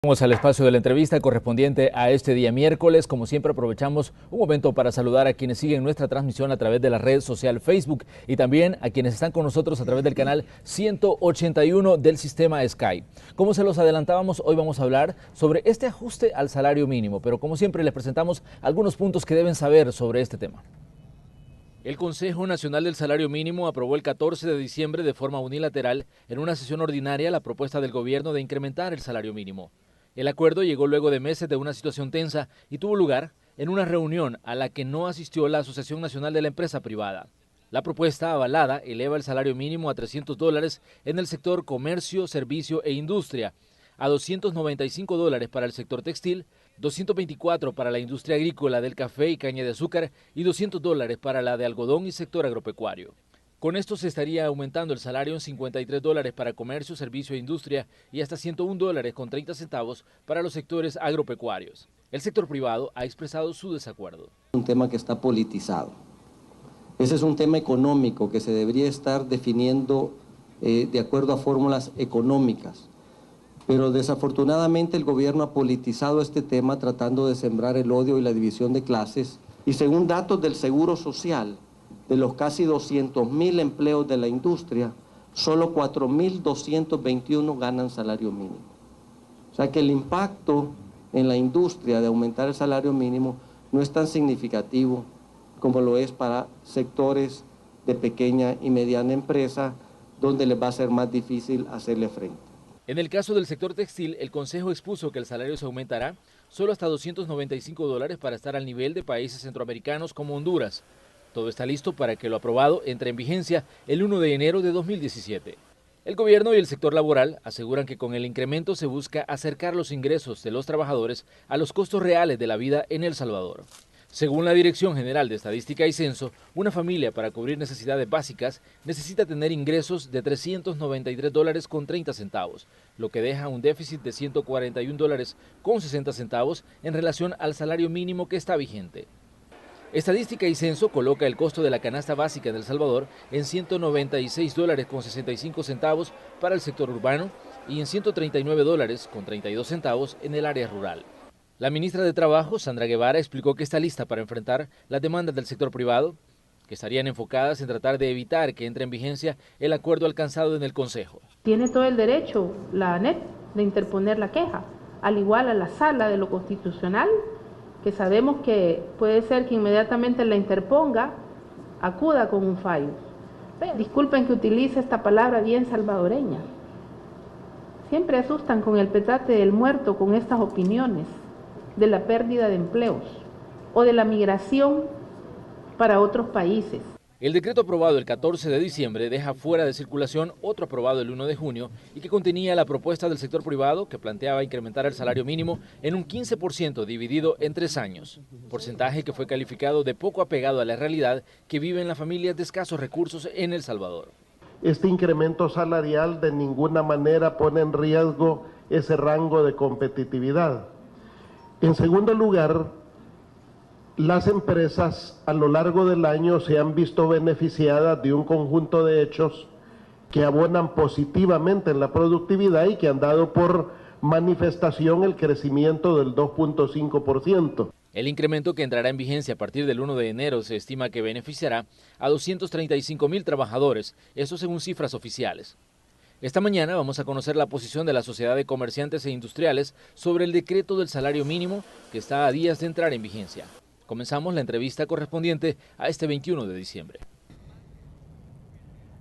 Vamos al espacio de la entrevista correspondiente a este día miércoles. Como siempre, aprovechamos un momento para saludar a quienes siguen nuestra transmisión a través de la red social Facebook y también a quienes están con nosotros a través del canal 181 del sistema Sky. Como se los adelantábamos, hoy vamos a hablar sobre este ajuste al salario mínimo, pero como siempre les presentamos algunos puntos que deben saber sobre este tema. El Consejo Nacional del Salario Mínimo aprobó el 14 de diciembre de forma unilateral en una sesión ordinaria la propuesta del gobierno de incrementar el salario mínimo. El acuerdo llegó luego de meses de una situación tensa y tuvo lugar en una reunión a la que no asistió la Asociación Nacional de la Empresa Privada. La propuesta avalada eleva el salario mínimo a $300 en el sector comercio, servicio e industria, a $295 para el sector textil, $224 para la industria agrícola del café y caña de azúcar y $200 para la de algodón y sector agropecuario. Con esto se estaría aumentando el salario en $53 para comercio, servicio e industria y hasta $101.30 para los sectores agropecuarios. El sector privado ha expresado su desacuerdo. Un tema que está politizado. Ese es un tema económico que se debería estar definiendo de acuerdo a fórmulas económicas. Pero desafortunadamente el gobierno ha politizado este tema tratando de sembrar el odio y la división de clases. Y según datos del Seguro Social, de los casi 200.000 empleos de la industria, solo 4.221 ganan salario mínimo. O sea que el impacto en la industria de aumentar el salario mínimo no es tan significativo como lo es para sectores de pequeña y mediana empresa, donde les va a ser más difícil hacerle frente. En el caso del sector textil, el Consejo expuso que el salario se aumentará solo hasta $295 para estar al nivel de países centroamericanos como Honduras. Todo está listo para que lo aprobado entre en vigencia el 1 de enero de 2017. El gobierno y el sector laboral aseguran que con el incremento se busca acercar los ingresos de los trabajadores a los costos reales de la vida en El Salvador. Según la Dirección General de Estadística y Censo, una familia para cubrir necesidades básicas necesita tener ingresos de $393.30, lo que deja un déficit de $141.60 en relación al salario mínimo que está vigente. Estadística y Censo coloca el costo de la canasta básica en El Salvador en $196.65 para el sector urbano y en $139.32 en el área rural. La ministra de Trabajo, Sandra Guevara, explicó que está lista para enfrentar las demandas del sector privado, que estarían enfocadas en tratar de evitar que entre en vigencia el acuerdo alcanzado en el Consejo. Tiene todo el derecho la ANEP de interponer la queja, al igual a la Sala de lo Constitucional, que sabemos que puede ser que inmediatamente la interponga, acuda con un fallo. Disculpen que utilice esta palabra bien salvadoreña. Siempre asustan con el petate del muerto con estas opiniones de la pérdida de empleos o de la migración para otros países. El decreto aprobado el 14 de diciembre deja fuera de circulación otro aprobado el 1 de junio y que contenía la propuesta del sector privado que planteaba incrementar el salario mínimo en un 15% dividido en 3 años, porcentaje que fue calificado de poco apegado a la realidad que viven las familias de escasos recursos en El Salvador. Este incremento salarial de ninguna manera pone en riesgo ese rango de competitividad. En segundo lugar, las empresas a lo largo del año se han visto beneficiadas de un conjunto de hechos que abonan positivamente en la productividad y que han dado por manifestación el crecimiento del 2.5%. El incremento que entrará en vigencia a partir del 1 de enero se estima que beneficiará a 235.000 trabajadores, eso según cifras oficiales. Esta mañana vamos a conocer la posición de la Sociedad de Comerciantes e Industriales sobre el decreto del salario mínimo que está a días de entrar en vigencia. Comenzamos la entrevista correspondiente a este 21 de diciembre.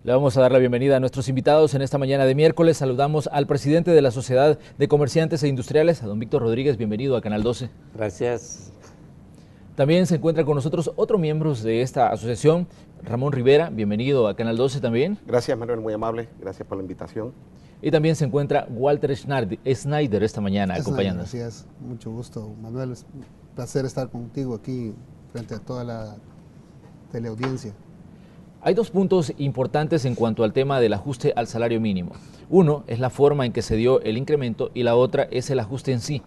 Le vamos a dar la bienvenida a nuestros invitados en esta mañana de miércoles. Saludamos al presidente de la Sociedad de Comerciantes e Industriales, a don Víctor Rodríguez. Bienvenido a Canal 12. Gracias. También se encuentra con nosotros otro miembro de esta asociación, Ramón Rivera. Bienvenido a Canal 12 también. Gracias, Manuel, muy amable. Gracias por la invitación. Y también se encuentra Walter Schneider esta mañana acompañándonos. Gracias, mucho gusto, Manuel. Es un placer estar contigo aquí frente a toda la teleaudiencia. Hay dos puntos importantes en cuanto al tema del ajuste al salario mínimo. Uno es la forma en que se dio el incremento y la otra es el ajuste en sí.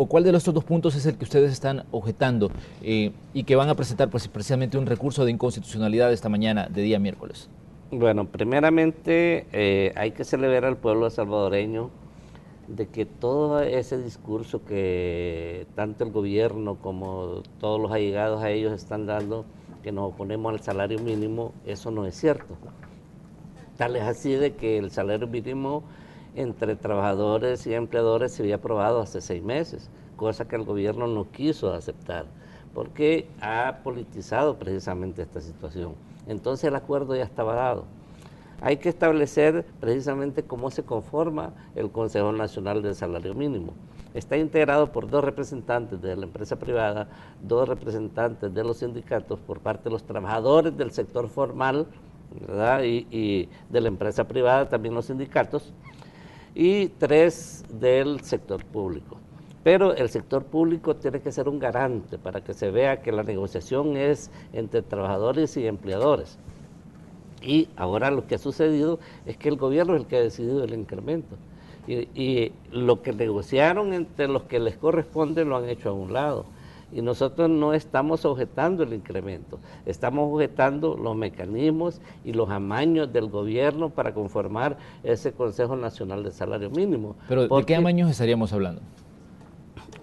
¿Cuál de estos dos puntos es el que ustedes están objetando y que van a presentar pues, precisamente un recurso de inconstitucionalidad esta mañana de día miércoles? Bueno, primeramente hay que celebrar al pueblo salvadoreño de que todo ese discurso que tanto el gobierno como todos los allegados a ellos están dando, que nos oponemos al salario mínimo, eso no es cierto. Tal es así de que el salario mínimo entre trabajadores y empleadores se había aprobado hace 6 meses, cosa que el gobierno no quiso aceptar, porque ha politizado precisamente esta situación. Entonces el acuerdo ya estaba dado. Hay que establecer precisamente cómo se conforma el Consejo Nacional del Salario Mínimo. Está integrado por 2 representantes de la empresa privada, 2 representantes de los sindicatos por parte de los trabajadores del sector formal, ¿verdad? Y de la empresa privada, también los sindicatos, y 3 del sector público. Pero el sector público tiene que ser un garante para que se vea que la negociación es entre trabajadores y empleadores. Y ahora lo que ha sucedido es que el gobierno es el que ha decidido el incremento. Y lo que negociaron entre los que les corresponde lo han hecho a un lado. Y nosotros no estamos objetando el incremento, estamos objetando los mecanismos y los amaños del gobierno para conformar ese Consejo Nacional de Salario Mínimo. Pero ¿de qué amaños estaríamos hablando?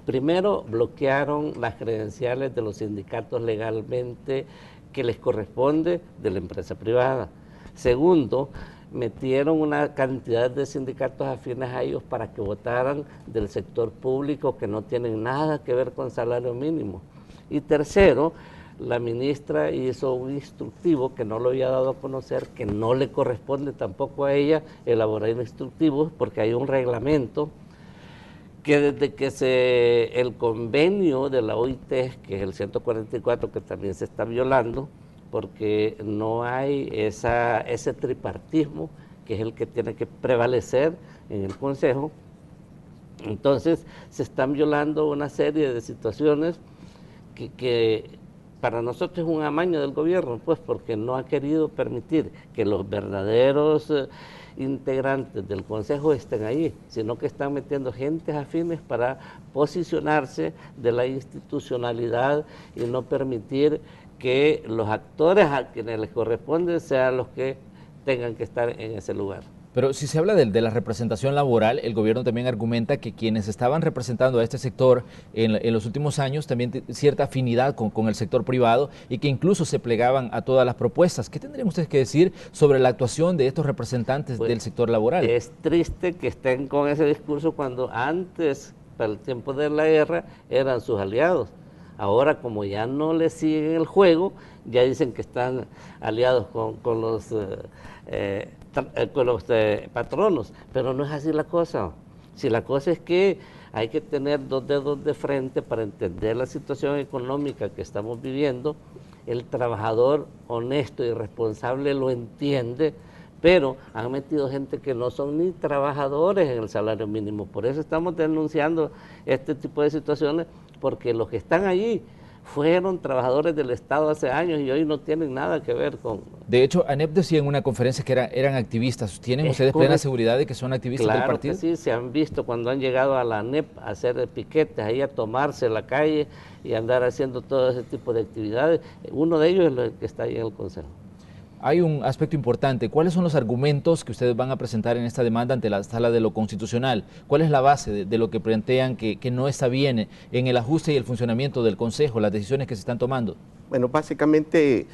Primero, bloquearon las credenciales de los sindicatos legalmente que les corresponde de la empresa privada. Segundo, metieron una cantidad de sindicatos afines a ellos para que votaran del sector público que no tienen nada que ver con salario mínimo. Y tercero, la ministra hizo un instructivo que no lo había dado a conocer, que no le corresponde tampoco a ella elaborar instructivos, porque hay un reglamento que desde que el convenio de la OIT, que es el 144, que también se está violando, porque no hay ese tripartismo que es el que tiene que prevalecer en el Consejo. Entonces se están violando una serie de situaciones que para nosotros es un amaño del gobierno, pues porque no ha querido permitir que los verdaderos integrantes del Consejo estén ahí, sino que están metiendo gentes afines para posicionarse de la institucionalidad y no permitir que los actores a quienes les corresponde sean los que tengan que estar en ese lugar. Pero si se habla de la representación laboral, el gobierno también argumenta que quienes estaban representando a este sector en los últimos años también cierta afinidad con el sector privado y que incluso se plegaban a todas las propuestas. ¿Qué tendrían ustedes que decir sobre la actuación de estos representantes del sector laboral? Es triste que estén con ese discurso cuando antes, para el tiempo de la guerra, eran sus aliados. Ahora, como ya no les siguen el juego, ya dicen que están aliados con los patronos, pero no es así la cosa. Si la cosa es que hay que tener 2 dedos de frente para entender la situación económica que estamos viviendo, el trabajador honesto y responsable lo entiende, pero han metido gente que no son ni trabajadores en el salario mínimo. Por eso estamos denunciando este tipo de situaciones, porque los que están allí fueron trabajadores del Estado hace años y hoy no tienen nada que ver con... De hecho, ANEP decía en una conferencia que eran activistas. ¿Tienen ustedes plena seguridad de que son activistas del partido? Claro que sí, se han visto cuando han llegado a la ANEP a hacer piquetes, ahí a tomarse la calle y andar haciendo todo ese tipo de actividades. Uno de ellos es el que está ahí en el Consejo. Hay un aspecto importante. ¿Cuáles son los argumentos que ustedes van a presentar en esta demanda ante la Sala de lo Constitucional? ¿Cuál es la base de lo que plantean que no está bien en el ajuste y el funcionamiento del Consejo, las decisiones que se están tomando? Bueno, básicamente,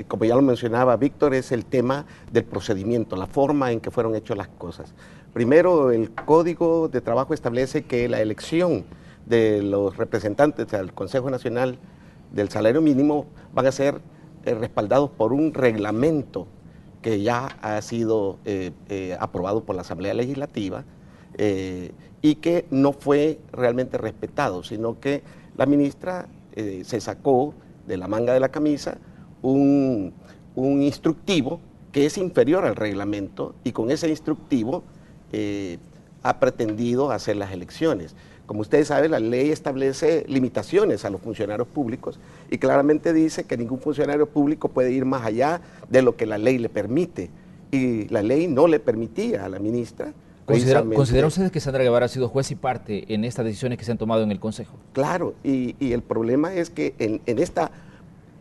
como ya lo mencionaba Víctor, es el tema del procedimiento, la forma en que fueron hechas las cosas. Primero, el Código de Trabajo establece que la elección de los representantes al Consejo Nacional del Salario Mínimo van a ser respaldados por un reglamento que ya ha sido aprobado por la Asamblea Legislativa y que no fue realmente respetado, sino que la ministra se sacó de la manga de la camisa un instructivo que es inferior al reglamento y con ese instructivo ha pretendido hacer las elecciones. Como ustedes saben, la ley establece limitaciones a los funcionarios públicos y claramente dice que ningún funcionario público puede ir más allá de lo que la ley le permite. Y la ley no le permitía a la ministra. ¿Consideran ustedes que Sandra Guevara ha sido juez y parte en estas decisiones que se han tomado en el Consejo? Claro, y el problema es que en esta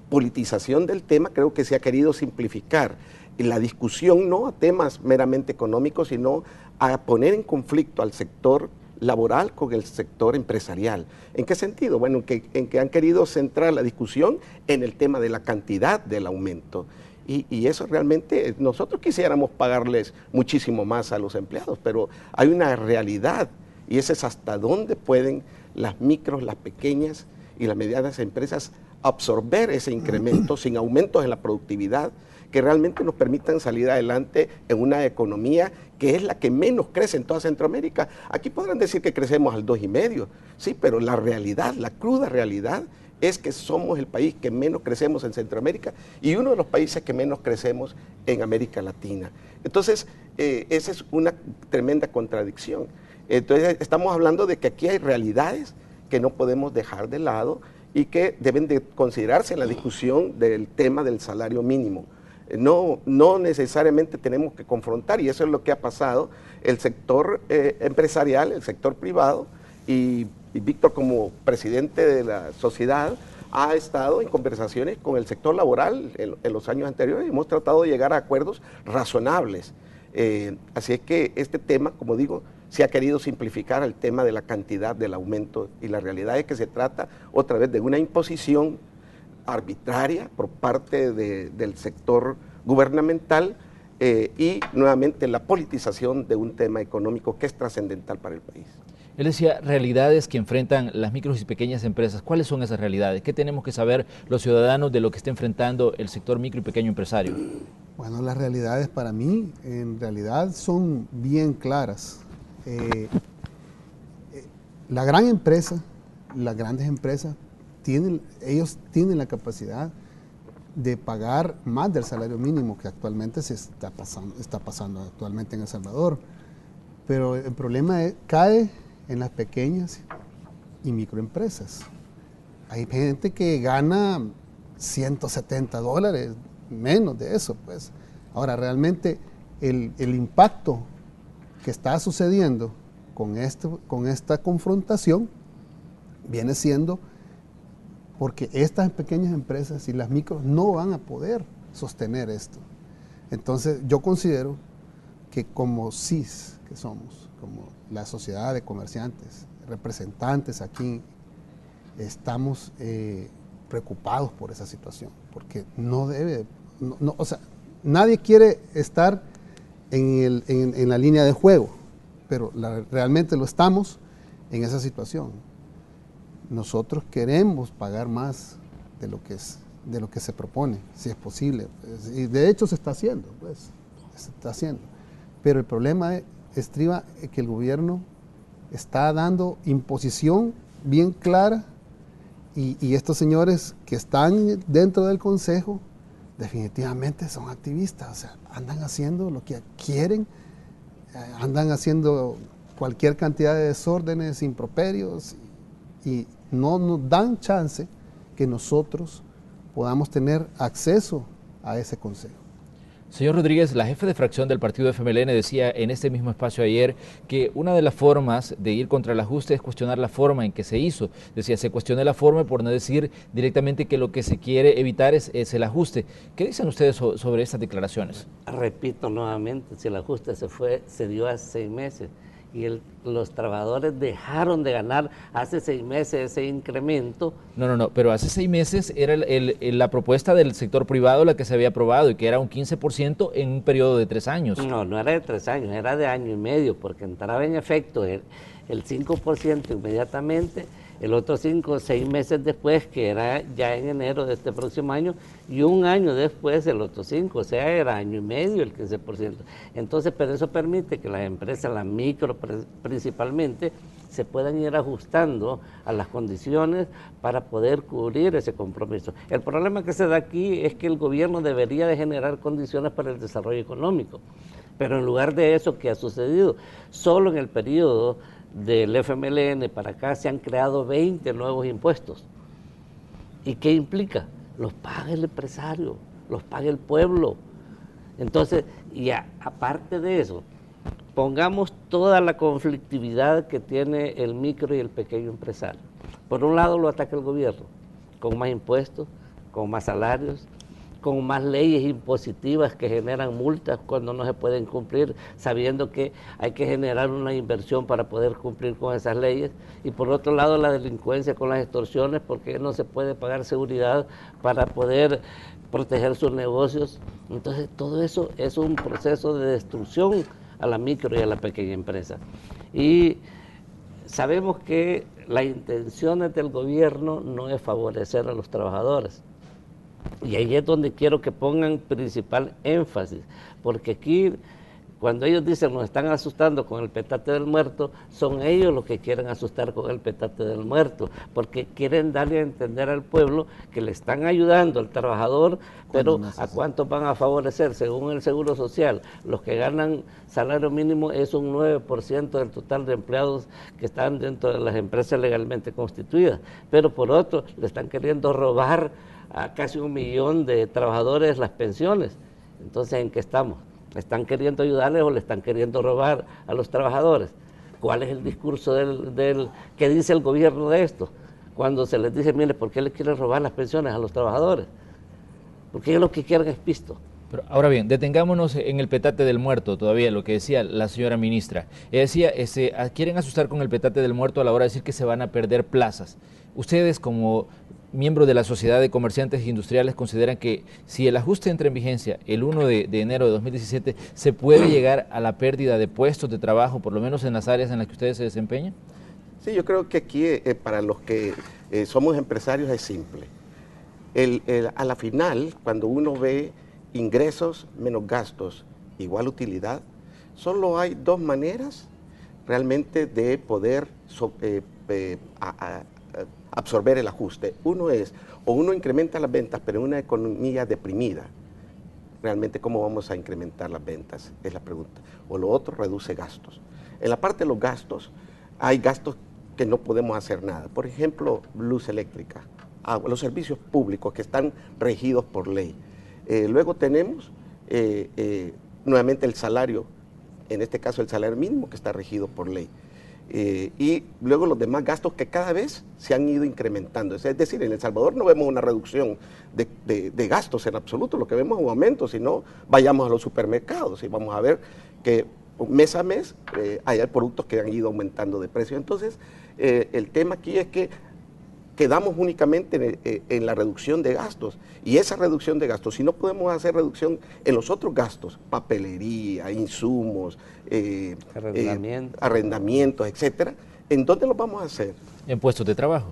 politización del tema creo que se ha querido simplificar la discusión no a temas meramente económicos, sino a poner en conflicto al sector laboral con el sector empresarial. ¿En qué sentido? Bueno, en que han querido centrar la discusión en el tema de la cantidad del aumento. Y eso realmente, nosotros quisiéramos pagarles muchísimo más a los empleados, pero hay una realidad, y esa es hasta dónde pueden las micros, las pequeñas y las medianas empresas absorber ese incremento sin aumentos en la productividad, que realmente nos permitan salir adelante en una economía que es la que menos crece en toda Centroamérica. Aquí podrán decir que crecemos al 2,5, sí, pero la realidad, la cruda realidad, es que somos el país que menos crecemos en Centroamérica y uno de los países que menos crecemos en América Latina. Entonces, esa es una tremenda contradicción. Entonces, estamos hablando de que aquí hay realidades que no podemos dejar de lado y que deben de considerarse en la discusión del tema del salario mínimo. No necesariamente tenemos que confrontar, y eso es lo que ha pasado, el sector empresarial, el sector privado, y Víctor como presidente de la sociedad ha estado en conversaciones con el sector laboral en los años anteriores y hemos tratado de llegar a acuerdos razonables. Así es que este tema, como digo, se ha querido simplificar el tema de la cantidad del aumento, y la realidad es que se trata otra vez de una imposición arbitraria por parte del sector gubernamental y nuevamente la politización de un tema económico que es trascendental para el país. Él decía realidades que enfrentan las micros y pequeñas empresas. ¿Cuáles son esas realidades? ¿Qué tenemos que saber los ciudadanos de lo que está enfrentando el sector micro y pequeño empresario? Bueno, las realidades para mí en realidad son bien claras. La gran empresa, las grandes empresas, ellos tienen la capacidad de pagar más del salario mínimo que actualmente está pasando actualmente en El Salvador. Pero el problema cae en las pequeñas y microempresas. Hay gente que gana $170, menos de eso, pues. Ahora, realmente el impacto que está sucediendo con esta confrontación viene siendo porque estas pequeñas empresas y las micros no van a poder sostener esto. Entonces, yo considero que como CIS, que somos, como la sociedad de comerciantes, representantes aquí, estamos preocupados por esa situación, porque o sea, nadie quiere estar en la línea de juego, pero realmente lo estamos en esa situación. Nosotros queremos pagar más de lo que se propone, si es posible, y de hecho se está haciendo, pues, se está haciendo. Pero el problema estriba que el gobierno está dando imposición bien clara y estos señores que están dentro del consejo definitivamente son activistas, o sea, andan haciendo lo que quieren, andan haciendo cualquier cantidad de desórdenes, improperios, y no nos dan chance que nosotros podamos tener acceso a ese consejo. Señor Rodríguez, la jefe de fracción del partido FMLN decía en este mismo espacio ayer que una de las formas de ir contra el ajuste es cuestionar la forma en que se hizo. Decía, se cuestiona la forma por no decir directamente que lo que se quiere evitar es el ajuste. ¿Qué dicen ustedes sobre estas declaraciones? Repito nuevamente, si el ajuste se dio hace 6 meses y los trabajadores dejaron de ganar hace 6 meses ese incremento. No, pero hace 6 meses era la propuesta del sector privado la que se había aprobado y que era un 15% en un periodo de 3 años. No era de 3 años, era de 1 año y medio, porque entraba en efecto el 5% inmediatamente, el otro 5 o 6 meses después, que era ya en enero de este próximo año, y 1 año después el otro 5, o sea, era 1 año y medio el 15%. Entonces, pero eso permite que las empresas, las micro principalmente, se puedan ir ajustando a las condiciones para poder cubrir ese compromiso. El problema que se da aquí es que el gobierno debería de generar condiciones para el desarrollo económico, pero en lugar de eso, ¿qué ha sucedido? Solo en el periodo del FMLN para acá se han creado 20 nuevos impuestos. ¿Y qué implica? Los paga el empresario, los paga el pueblo. Entonces, y aparte de eso, pongamos toda la conflictividad que tiene el micro y el pequeño empresario. Por un lado lo ataca el gobierno, con más impuestos, con más salarios, con más leyes impositivas que generan multas cuando no se pueden cumplir, sabiendo que hay que generar una inversión para poder cumplir con esas leyes. Y por otro lado, la delincuencia con las extorsiones, porque no se puede pagar seguridad para poder proteger sus negocios. Entonces, todo eso es un proceso de destrucción a la micro y a la pequeña empresa. Y sabemos que las intenciones del gobierno no es favorecer a los trabajadores. Y ahí es donde quiero que pongan principal énfasis, porque aquí, cuando ellos dicen nos están asustando con el petate del muerto, son ellos los que quieren asustar con el petate del muerto, porque quieren darle a entender al pueblo que le están ayudando al trabajador, pero ¿a cuántos van a favorecer? Según el Seguro Social, los que ganan salario mínimo es un 9% del total de empleados que están dentro de las empresas legalmente constituidas, pero por otro, le están queriendo robar a casi 1 millón de trabajadores las pensiones. Entonces, ¿en qué estamos? ¿Le están queriendo ayudarles o le están queriendo robar a los trabajadores? ¿Cuál es el discurso que dice el gobierno de esto? Cuando se les dice, mire, ¿por qué le quieren robar las pensiones a los trabajadores? Porque ellos lo que quieren es pisto. Pero ahora bien, detengámonos en el petate del muerto todavía, lo que decía la señora ministra. Ella decía, quieren asustar con el petate del muerto a la hora de decir que se van a perder plazas. Ustedes, como miembros de la Sociedad de Comerciantes e Industriales, consideran que si el ajuste entra en vigencia el 1 de enero de 2017, ¿se puede llegar a la pérdida de puestos de trabajo, por lo menos en las áreas en las que ustedes se desempeñan? Sí, yo creo que aquí para los que somos empresarios es simple. A la final, cuando uno ve ingresos menos gastos igual utilidad, solo hay 2 maneras realmente de poder absorber el ajuste. Uno es, o uno incrementa las ventas, pero en una economía deprimida. Realmente, ¿cómo vamos a incrementar las ventas? Es la pregunta. O lo otro, reduce gastos. En la parte de los gastos, hay gastos que no podemos hacer nada. Por ejemplo, luz eléctrica, agua, los servicios públicos que están regidos por ley. Luego tenemos nuevamente el salario, en este caso el salario mínimo que está regido por ley. Y luego los demás gastos que cada vez se han ido incrementando. Es decir, en El Salvador no vemos una reducción de gastos en absoluto, lo que vemos es un aumento. Si no, vayamos a los supermercados y vamos a ver que mes a mes hay productos que han ido aumentando de precio. Entonces, el tema aquí es que quedamos únicamente en la reducción de gastos, y esa reducción de gastos, si no podemos hacer reducción en los otros gastos, papelería, insumos, arrendamientos, etcétera, ¿en dónde los vamos a hacer? En puestos de trabajo.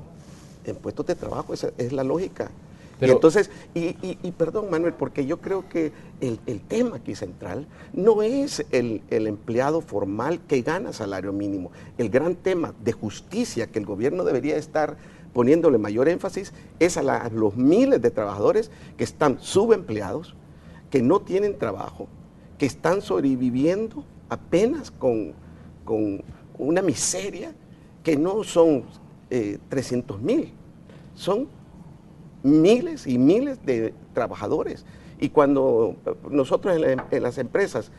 En puestos de trabajo, esa es la lógica. Pero, y entonces, perdón, Manuel, porque yo creo que el tema aquí central no es el empleado formal que gana salario mínimo. El gran tema de justicia que el gobierno debería estar poniéndole mayor énfasis es a los miles de trabajadores que están subempleados, que no tienen trabajo, que están sobreviviendo apenas con una miseria, que no son 300,000, son miles y miles de trabajadores. Y cuando nosotros en las empresas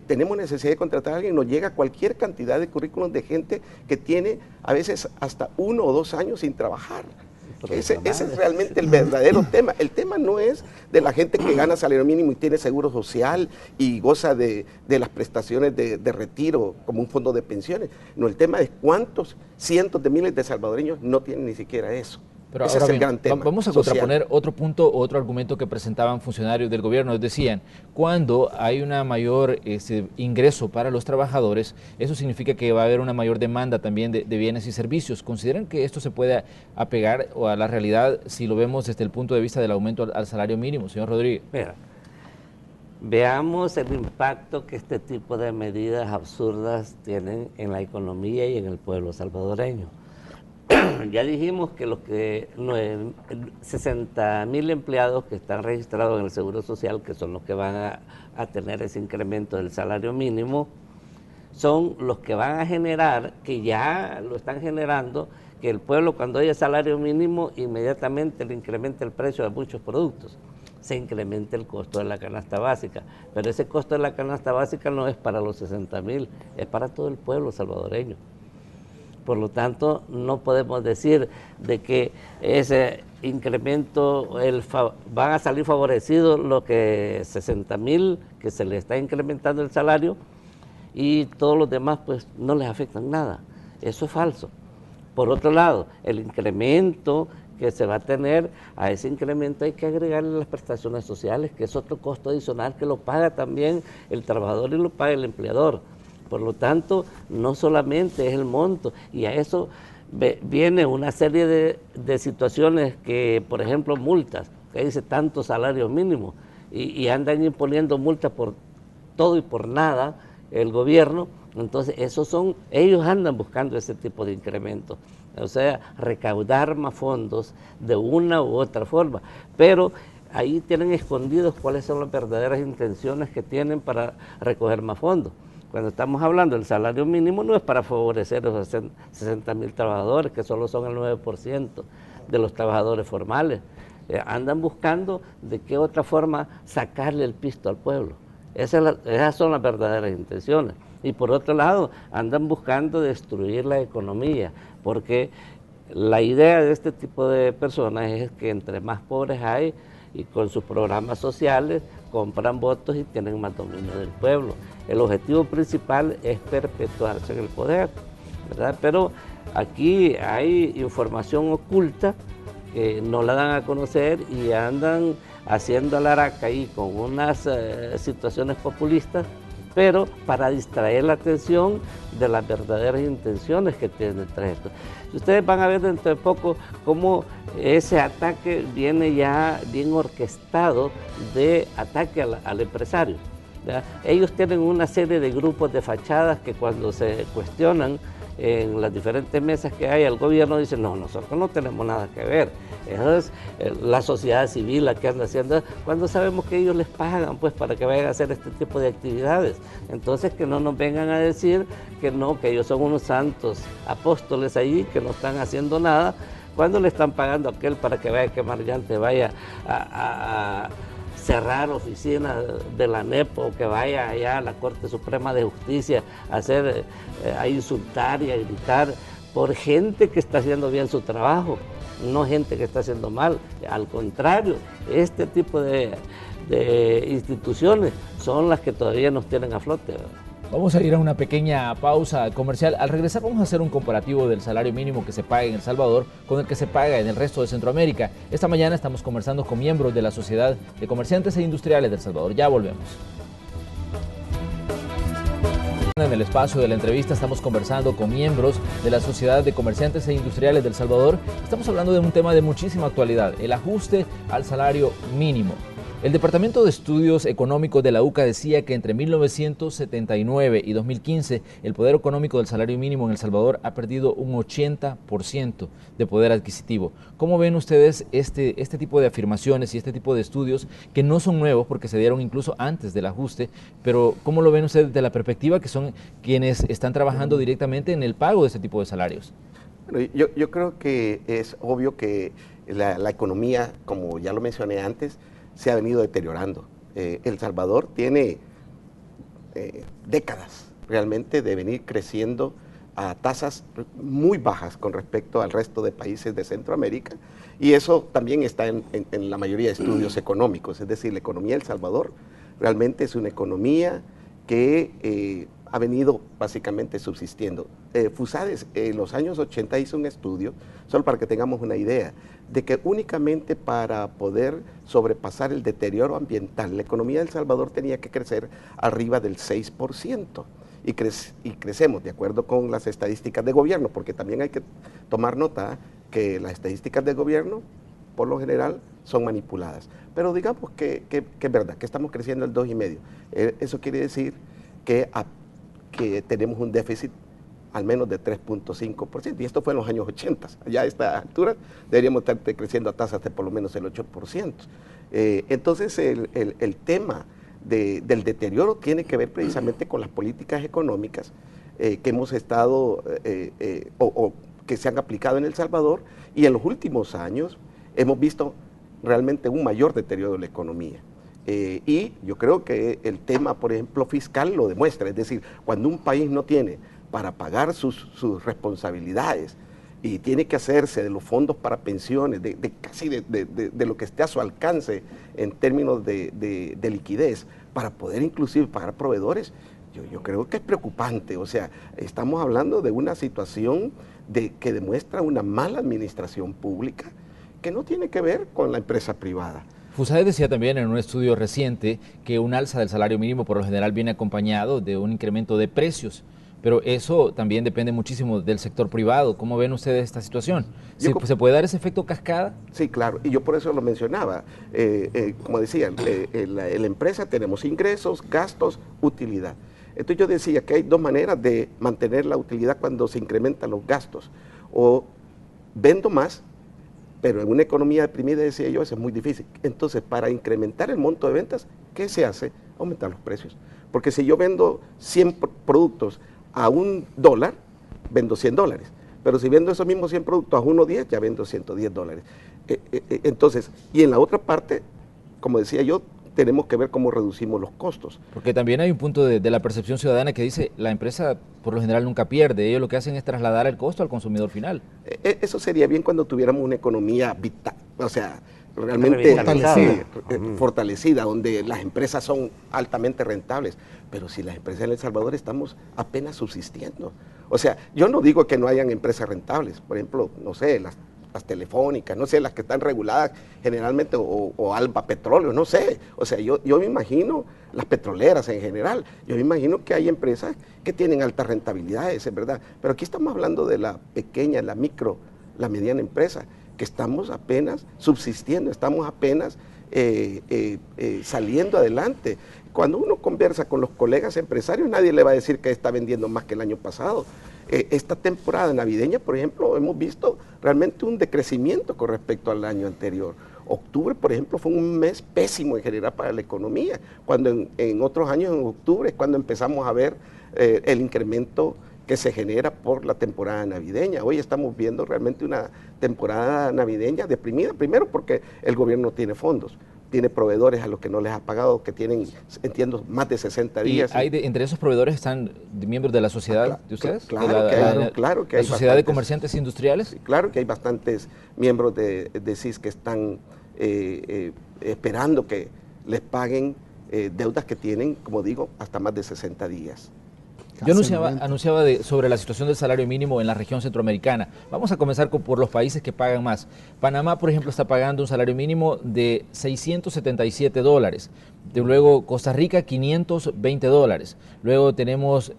tenemos necesidad de contratar a alguien, nos llega cualquier cantidad de currículums de gente que tiene a veces hasta 1 o 2 años sin trabajar. Ese es realmente el verdadero tema. El tema no es de la gente que gana salario mínimo y tiene seguro social y goza de las prestaciones de retiro como un fondo de pensiones. No, el tema es cuántos cientos de miles de salvadoreños no tienen ni siquiera eso. Pero ese es el gran tema. Vamos a contraponer otro punto, otro argumento que presentaban funcionarios del gobierno. Nos decían, cuando hay una mayor ingreso para los trabajadores, eso significa que va a haber una mayor demanda también de bienes y servicios. ¿Consideran que esto se puede apegar o a la realidad si lo vemos desde el punto de vista del aumento al salario mínimo, señor Rodríguez? Mira, veamos el impacto que este tipo de medidas absurdas tienen en la economía y en el pueblo salvadoreño. Ya dijimos que los 60,000 empleados que están registrados en el Seguro Social, que son los que van a tener ese incremento del salario mínimo, son los que van a generar, que ya lo están generando, que el pueblo cuando haya salario mínimo inmediatamente le incrementa el precio de muchos productos. Se incrementa el costo de la canasta básica, pero ese costo de la canasta básica no es para los 60,000, es para todo el pueblo salvadoreño. Por lo tanto, no podemos decir de que ese incremento van a salir favorecidos los que 60,000 que se les está incrementando el salario y todos los demás pues no les afectan nada. Eso es falso. Por otro lado, el incremento que se va a tener, a ese incremento hay que agregarle las prestaciones sociales, que es otro costo adicional que lo paga también el trabajador y lo paga el empleador. Por lo tanto, no solamente es el monto, y a eso viene una serie de situaciones que, por ejemplo, multas, que dice tantos salarios mínimos, y andan imponiendo multas por todo y por nada el gobierno. Entonces, ellos andan buscando ese tipo de incrementos, o sea, recaudar más fondos de una u otra forma, pero ahí tienen escondidos cuáles son las verdaderas intenciones que tienen para recoger más fondos. Cuando estamos hablando del salario mínimo no es para favorecer a los 60,000 trabajadores, que solo son el 9% de los trabajadores formales. Andan buscando de qué otra forma sacarle el pisto al pueblo. Esas son las verdaderas intenciones. Y por otro lado, andan buscando destruir la economía, porque la idea de este tipo de personas es que entre más pobres hay y con sus programas sociales compran votos y tienen más dominio del pueblo. El objetivo principal es perpetuarse en el poder, ¿verdad? Pero aquí hay información oculta que no la dan a conocer y andan haciendo alaraca ahí con unas situaciones populistas, pero para distraer la atención de las verdaderas intenciones que tienen detrás de esto. Ustedes van a ver dentro de poco cómo ese ataque viene ya bien orquestado de ataque al empresario, ¿ya? Ellos tienen una serie de grupos de fachadas que cuando se cuestionan en las diferentes mesas que hay al gobierno dicen, no, nosotros no tenemos nada que ver. Eso es la sociedad civil la que anda haciendo, cuando sabemos que ellos les pagan pues para que vayan a hacer este tipo de actividades. Entonces que no nos vengan a decir que no, que ellos son unos santos apóstoles ahí que no están haciendo nada, cuando le están pagando a aquel para que vaya a quemar llantas, vaya a cerrar oficinas de la ANEP o que vaya allá a la Corte Suprema de Justicia a insultar y a gritar por gente que está haciendo bien su trabajo, no gente que está haciendo mal. Al contrario, este tipo de instituciones son las que todavía nos tienen a flote, ¿verdad? Vamos a ir a una pequeña pausa comercial. Al regresar vamos a hacer un comparativo del salario mínimo que se paga en El Salvador con el que se paga en el resto de Centroamérica. Esta mañana estamos conversando con miembros de la Sociedad de Comerciantes e Industriales de El Salvador. Ya volvemos. En el espacio de la entrevista estamos conversando con miembros de la Sociedad de Comerciantes e Industriales de El Salvador. Estamos hablando de un tema de muchísima actualidad, el ajuste al salario mínimo. El Departamento de Estudios Económicos de la UCA decía que entre 1979 y 2015 el poder económico del salario mínimo en El Salvador ha perdido un 80% de poder adquisitivo. ¿Cómo ven ustedes este tipo de afirmaciones y este tipo de estudios que no son nuevos porque se dieron incluso antes del ajuste, pero cómo lo ven ustedes desde la perspectiva que son quienes están trabajando directamente en el pago de este tipo de salarios? Bueno, yo creo que es obvio que la economía, como ya lo mencioné antes, se ha venido deteriorando. El Salvador tiene décadas realmente de venir creciendo a tasas muy bajas con respecto al resto de países de Centroamérica, y eso también está en la mayoría de estudios económicos. Es decir, la economía de El Salvador realmente es una economía que ha venido básicamente subsistiendo. FUSADES en los años 80 hizo un estudio, solo para que tengamos una idea, de que únicamente para poder sobrepasar el deterioro ambiental, la economía de El Salvador tenía que crecer arriba del 6%. Y crecemos de acuerdo con las estadísticas de gobierno, porque también hay que tomar nota que las estadísticas de gobierno, por lo general, son manipuladas. Pero digamos que es verdad, que estamos creciendo el 2,5%. Eso quiere decir que tenemos un déficit al menos de 3,5%, y esto fue en los años 80. Ya a esta altura deberíamos estar creciendo a tasas de por lo menos el 8%. Entonces el tema del deterioro tiene que ver precisamente con las políticas económicas que hemos estado o que se han aplicado en El Salvador, y en los últimos años hemos visto realmente un mayor deterioro de la economía. Y yo creo que el tema, por ejemplo, fiscal lo demuestra. Es decir, cuando un país no tiene para pagar sus responsabilidades y tiene que hacerse de los fondos para pensiones, casi de lo que esté a su alcance en términos de liquidez, para poder inclusive pagar proveedores, yo creo que es preocupante. O sea, estamos hablando de una situación que demuestra una mala administración pública que no tiene que ver con la empresa privada. FUSAID decía también en un estudio reciente que un alza del salario mínimo por lo general viene acompañado de un incremento de precios, pero eso también depende muchísimo del sector privado. ¿Cómo ven ustedes esta situación? ¿Se puede dar ese efecto cascada? Sí, claro, y yo por eso lo mencionaba. Como decía, en la empresa tenemos ingresos, gastos, utilidad. Entonces yo decía que hay dos maneras de mantener la utilidad cuando se incrementan los gastos. O vendo más, pero en una economía deprimida, decía yo, eso es muy difícil. Entonces, para incrementar el monto de ventas, ¿qué se hace? Aumentar los precios. Porque si yo vendo 100 productos a $1, vendo $100. Pero si vendo esos mismos 100 productos a $1.10, ya vendo $110. Entonces, y en la otra parte, como decía yo, tenemos que ver cómo reducimos los costos. Porque también hay un punto de la percepción ciudadana que dice, la empresa por lo general nunca pierde, ellos lo que hacen es trasladar el costo al consumidor final. Eso sería bien cuando tuviéramos una economía vital, o sea, realmente fortalecida, donde las empresas son altamente rentables. Pero si las empresas en El Salvador estamos apenas subsistiendo. O sea, yo no digo que no hayan empresas rentables, por ejemplo, no sé, las telefónicas, no sé, las que están reguladas generalmente, o Alba Petróleo, no sé. O sea, yo me imagino, las petroleras en general, yo me imagino que hay empresas que tienen altas rentabilidades, es verdad. Pero aquí estamos hablando de la pequeña, la micro, la mediana empresa, que estamos apenas subsistiendo, estamos apenas saliendo adelante. Cuando uno conversa con los colegas empresarios, nadie le va a decir que está vendiendo más que el año pasado. Esta temporada navideña, por ejemplo, hemos visto realmente un decrecimiento con respecto al año anterior. Octubre, por ejemplo, fue un mes pésimo en general para la economía, cuando en otros años, en octubre, es cuando empezamos a ver el incremento que se genera por la temporada navideña. Hoy estamos viendo realmente una temporada navideña deprimida, primero porque el gobierno no tiene fondos, tiene proveedores a los que no les ha pagado, que tienen, entiendo, más de 60 días. ¿Y entre esos proveedores están miembros de la sociedad de ustedes? Claro que hay. ¿La Sociedad de Comerciantes Industriales? Sí, claro que hay bastantes miembros de CIS que están esperando que les paguen deudas que tienen, como digo, hasta más de 60 días. Yo anunciaba sobre la situación del salario mínimo en la región centroamericana. Vamos a comenzar por los países que pagan más. Panamá, por ejemplo, está pagando un salario mínimo de $677. Luego Costa Rica, $520. Luego tenemos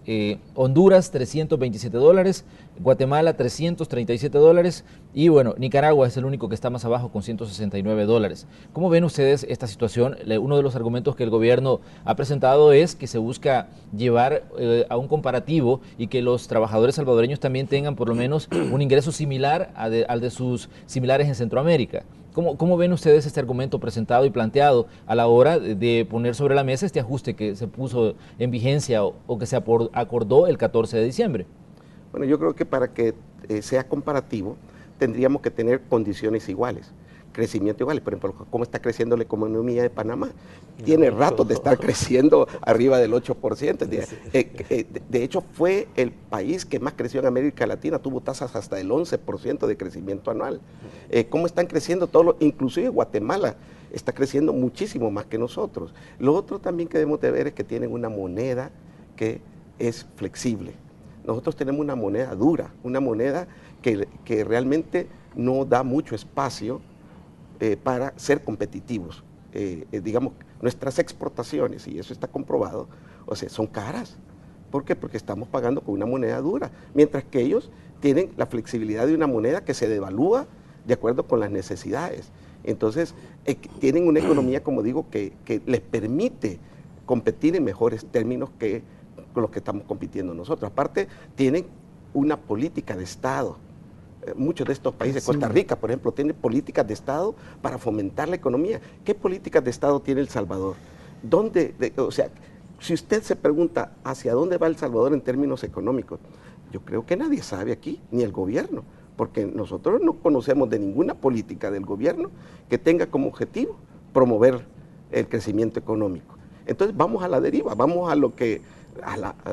Honduras, $327. Guatemala, $337. Y bueno, Nicaragua es el único que está más abajo con $169. ¿Cómo ven ustedes esta situación? Uno de los argumentos que el gobierno ha presentado es que se busca llevar a un comparativo y que los trabajadores salvadoreños también tengan por lo menos un ingreso similar al de sus similares en Centroamérica. ¿Cómo ven ustedes este argumento presentado y planteado a la hora de poner sobre la mesa este ajuste que se puso en vigencia o que se acordó el 14 de diciembre? Bueno, yo creo que para que sea comparativo tendríamos que tener condiciones iguales, crecimiento igual. Por ejemplo, ¿cómo está creciendo la economía de Panamá? Tiene ratos de estar creciendo arriba del 8%. De hecho, fue el país que más creció en América Latina, tuvo tasas hasta del 11% de crecimiento anual. ¿Cómo están creciendo todos inclusive Guatemala está creciendo muchísimo más que nosotros? Lo otro también que debemos de ver es que tienen una moneda que es flexible. Nosotros tenemos una moneda dura, una moneda que realmente no da mucho espacio para ser competitivos. Digamos, nuestras exportaciones, y eso está comprobado, o sea, son caras. ¿Por qué? Porque estamos pagando con una moneda dura, mientras que ellos tienen la flexibilidad de una moneda que se devalúa de acuerdo con las necesidades. Entonces, tienen una economía, como digo, que les permite competir en mejores términos que con los que estamos compitiendo nosotros. Aparte, tienen una política de Estado. Muchos de estos países, Costa Rica, por ejemplo, tiene políticas de Estado para fomentar la economía. ¿Qué políticas de Estado tiene El Salvador? O sea, si usted se pregunta hacia dónde va El Salvador en términos económicos, yo creo que nadie sabe aquí, ni el gobierno, porque nosotros no conocemos de ninguna política del gobierno que tenga como objetivo promover el crecimiento económico. Entonces vamos a la deriva, vamos a lo que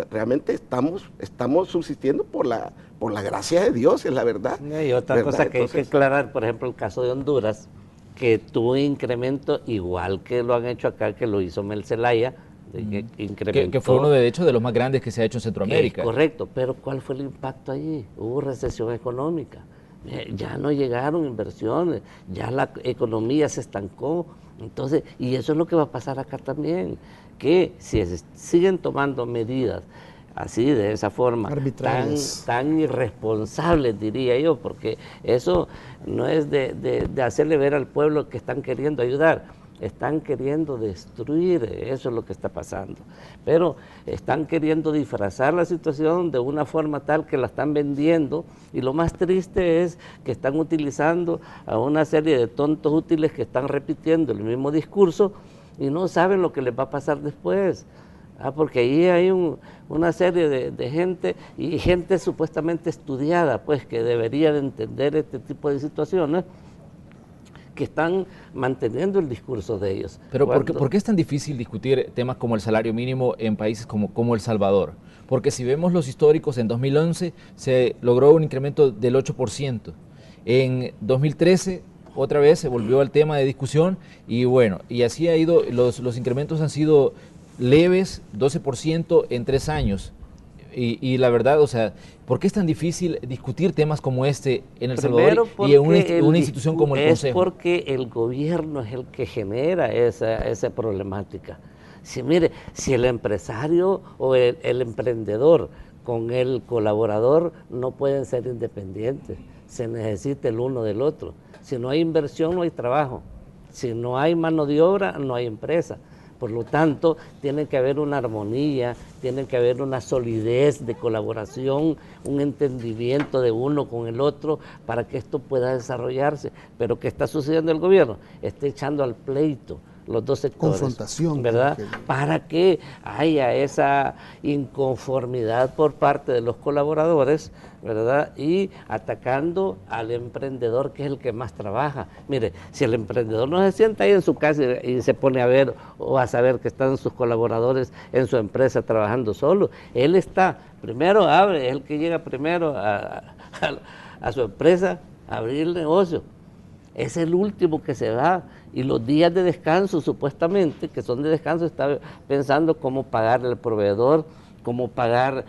realmente estamos subsistiendo por la gracia de Dios, es la verdad. Y otra cosa que hay que aclarar, por ejemplo, el caso de Honduras, que tuvo un incremento igual que lo han hecho acá, que lo hizo Mel Zelaya, que fue uno de hecho de los más grandes que se ha hecho en Centroamérica. Correcto, pero ¿cuál fue el impacto allí? Hubo recesión económica, ya no llegaron inversiones, ya la economía se estancó. Entonces, y eso es lo que va a pasar acá también, que si siguen tomando medidas así, de esa forma, tan irresponsables, diría yo, porque eso no es de hacerle ver al pueblo que están queriendo ayudar, están queriendo destruir, eso es lo que está pasando. Pero están queriendo disfrazar la situación de una forma tal que la están vendiendo, y lo más triste es que están utilizando a una serie de tontos útiles que están repitiendo el mismo discurso y no saben lo que les va a pasar después. Porque ahí hay una serie de gente, y gente supuestamente estudiada, pues, que debería de entender este tipo de situaciones, que están manteniendo el discurso de ellos. Pero ¿por qué es tan difícil discutir temas como el salario mínimo en países como El Salvador? Porque si vemos los históricos, en 2011 se logró un incremento del 8%. En 2013 otra vez se volvió al tema de discusión, y bueno, y así ha ido, los incrementos han sido leves, 12% en 3 años. Y la verdad, o sea, ¿por qué es tan difícil discutir temas como este en El Salvador y en una institución como el Consejo? Es porque el gobierno es el que genera esa problemática. Mire, si el empresario o el emprendedor con el colaborador no pueden ser independientes, se necesita el uno del otro. Si no hay inversión, no hay trabajo. Si no hay mano de obra, no hay empresa. Por lo tanto, tiene que haber una armonía, tiene que haber una solidez de colaboración, un entendimiento de uno con el otro para que esto pueda desarrollarse. Pero ¿qué está sucediendo el gobierno? Está echando al pleito los dos sectores. Confrontación. ¿Verdad? Para que haya esa inconformidad por parte de los colaboradores, ¿verdad? Y atacando al emprendedor, que es el que más trabaja. Mire, si el emprendedor no se sienta ahí en su casa y se pone a ver o a saber que están sus colaboradores en su empresa trabajando solo, él está, primero abre, es el que llega primero a su empresa a abrir el negocio. Es el último que se va, y los días de descanso, supuestamente, que son de descanso, está pensando cómo pagarle al proveedor, cómo pagar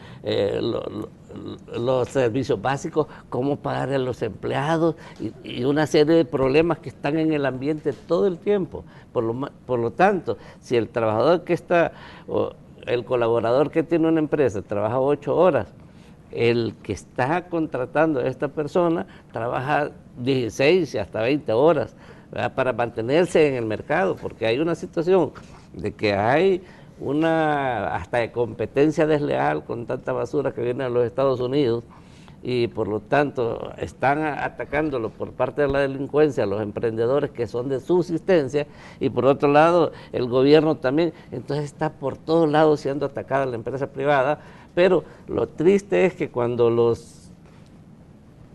los servicios básicos, cómo pagarle a los empleados, y una serie de problemas que están en el ambiente todo el tiempo. Por lo tanto, si el trabajador que está, o el colaborador que tiene una empresa, trabaja 8 horas, el que está contratando a esta persona trabaja 16 hasta 20 horas, ¿verdad?, para mantenerse en el mercado, porque hay una situación de que hay hasta de competencia desleal con tanta basura que viene de los Estados Unidos, y por lo tanto están atacándolo por parte de la delincuencia a los emprendedores que son de subsistencia, y por otro lado el gobierno también. Entonces está por todos lados siendo atacada la empresa privada. Pero lo triste es que cuando los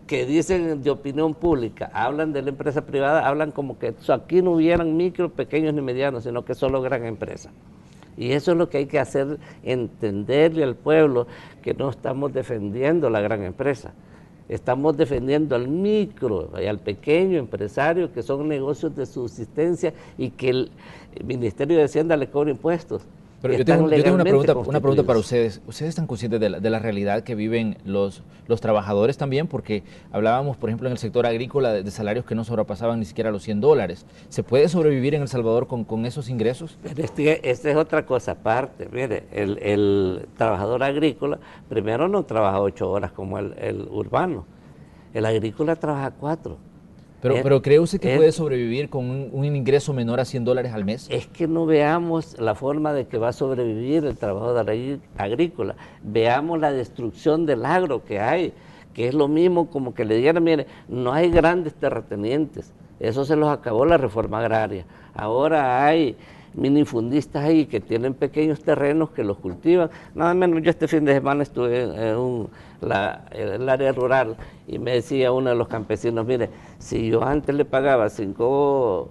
que dicen de opinión pública hablan de la empresa privada, hablan como que aquí no hubieran micro, pequeños ni medianos, sino que solo gran empresa. Y eso es lo que hay que hacer, entenderle al pueblo que no estamos defendiendo la gran empresa, estamos defendiendo al micro y al pequeño empresario, que son negocios de subsistencia y que el Ministerio de Hacienda le cobra impuestos. Pero yo tengo una pregunta para ustedes. ¿Ustedes están conscientes de la realidad que viven los trabajadores también? Porque hablábamos, por ejemplo, en el sector agrícola de salarios que no sobrepasaban ni siquiera los $100. ¿Se puede sobrevivir en El Salvador con esos ingresos? Esta es otra cosa aparte. Mire, el trabajador agrícola primero no trabaja 8 horas como el urbano. El agrícola trabaja 4. Pero ¿cree usted que puede sobrevivir con un ingreso menor a $100 al mes? Es que no veamos la forma de que va a sobrevivir el trabajador agrícola. Veamos la destrucción del agro que hay, que es lo mismo como que le dijeran, mire, no hay grandes terratenientes, eso se los acabó la reforma agraria. Ahora hay minifundistas ahí que tienen pequeños terrenos que los cultivan. Nada menos, yo este fin de semana estuve en el área rural y me decía uno de los campesinos, mire, si yo antes le pagaba $5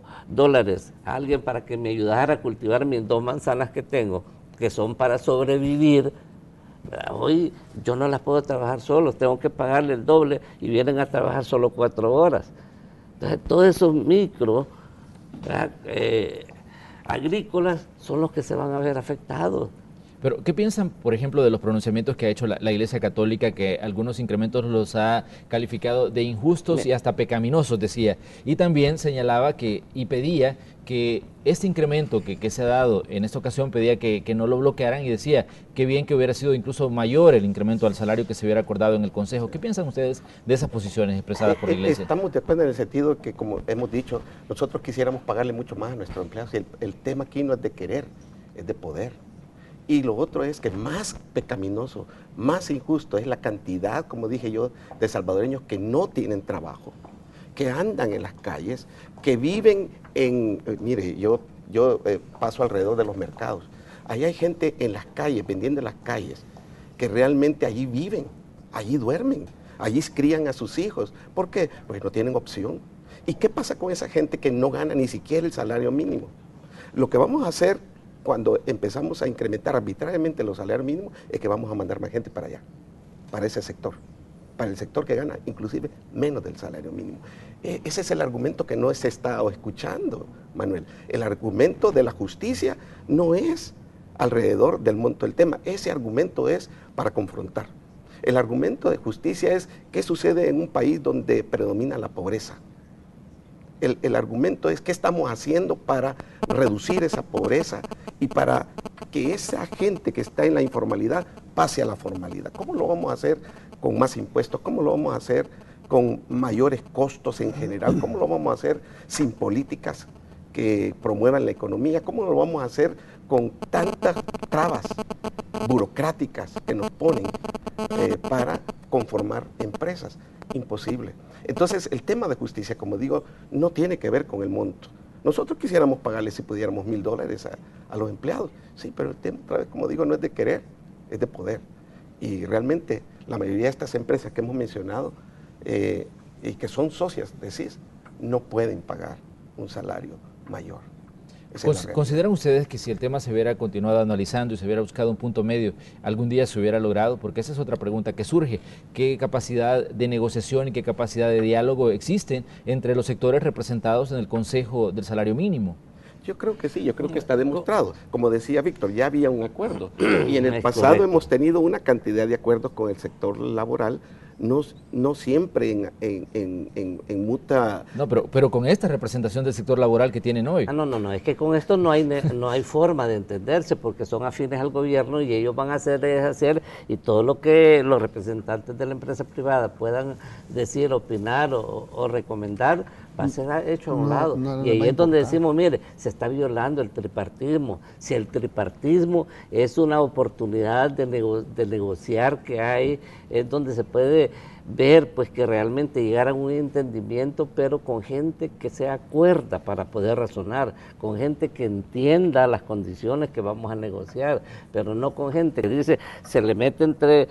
a alguien para que me ayudara a cultivar mis 2 manzanas que tengo, que son para sobrevivir. Hoy yo no las puedo trabajar solo, tengo que pagarle el doble y vienen a trabajar solo 4 horas. Entonces, todos esos micros agrícolas son los que se van a ver afectados. Pero, ¿qué piensan, por ejemplo, de los pronunciamientos que ha hecho la Iglesia Católica, que algunos incrementos los ha calificado de injustos y hasta pecaminosos, decía? Y también señalaba y pedía que este incremento que se ha dado en esta ocasión, pedía que no lo bloquearan, y decía que bien que hubiera sido incluso mayor el incremento al salario que se hubiera acordado en el Consejo. ¿Qué piensan ustedes de esas posiciones expresadas por la Iglesia? Estamos de acuerdo en el sentido que, como hemos dicho, nosotros quisiéramos pagarle mucho más a nuestros empleados. El tema aquí no es de querer, es de poder. Y lo otro es que más pecaminoso, más injusto es la cantidad, como dije yo, de salvadoreños que no tienen trabajo, que andan en las calles, que viven mire, yo paso alrededor de los mercados. Ahí hay gente en las calles, vendiendo en las calles, que realmente allí viven, allí duermen, allí crían a sus hijos. ¿Por qué? Porque no tienen opción. ¿Y qué pasa con esa gente que no gana ni siquiera el salario mínimo? Lo que vamos a hacer cuando empezamos a incrementar arbitrariamente los salarios mínimos es que vamos a mandar más gente para allá, para ese sector, para el sector que gana inclusive menos del salario mínimo. Ese es el argumento que no se está escuchando, Manuel. El argumento de la justicia no es alrededor del monto del tema, ese argumento es para confrontar. El argumento de justicia es qué sucede en un país donde predomina la pobreza. El argumento es qué estamos haciendo para reducir esa pobreza y para que esa gente que está en la informalidad pase a la formalidad. ¿Cómo lo vamos a hacer con más impuestos? ¿Cómo lo vamos a hacer con mayores costos en general? ¿Cómo lo vamos a hacer sin políticas que promuevan la economía? ¿Cómo lo vamos a hacer con tantas trabas burocráticas que nos ponen para conformar empresas? Imposible. Entonces, el tema de justicia, como digo, no tiene que ver con el monto. Nosotros quisiéramos pagarle, si pudiéramos, $1000 a los empleados. Sí, pero el tema, otra vez, como digo, no es de querer, es de poder. Y realmente, la mayoría de estas empresas que hemos mencionado y que son socias de CIS, no pueden pagar un salario mayor. ¿Consideran ustedes que si el tema se hubiera continuado analizando y se hubiera buscado un punto medio, algún día se hubiera logrado? Porque esa es otra pregunta que surge. ¿Qué capacidad de negociación y qué capacidad de diálogo existen entre los sectores representados en el Consejo del Salario Mínimo? Yo creo que sí, yo creo que está demostrado. Como decía Víctor, ya había un acuerdo. Y en el pasado hemos tenido una cantidad de acuerdos con el sector laboral, no siempre en muta... No, pero con esta representación del sector laboral que tienen hoy. No, es que con esto no hay forma de entenderse, porque son afines al gobierno y ellos van a hacer y todo lo que los representantes de la empresa privada puedan decir, opinar o recomendar, va a ser hecho a un lado. Y ahí es donde decimos, mire, se está violando el tripartismo. Si el tripartismo es una oportunidad de negociar que hay, es donde se puede ver pues que realmente llegar a un entendimiento, pero con gente que sea cuerda para poder razonar, con gente que entienda las condiciones que vamos a negociar, pero no con gente que dice, se le mete entre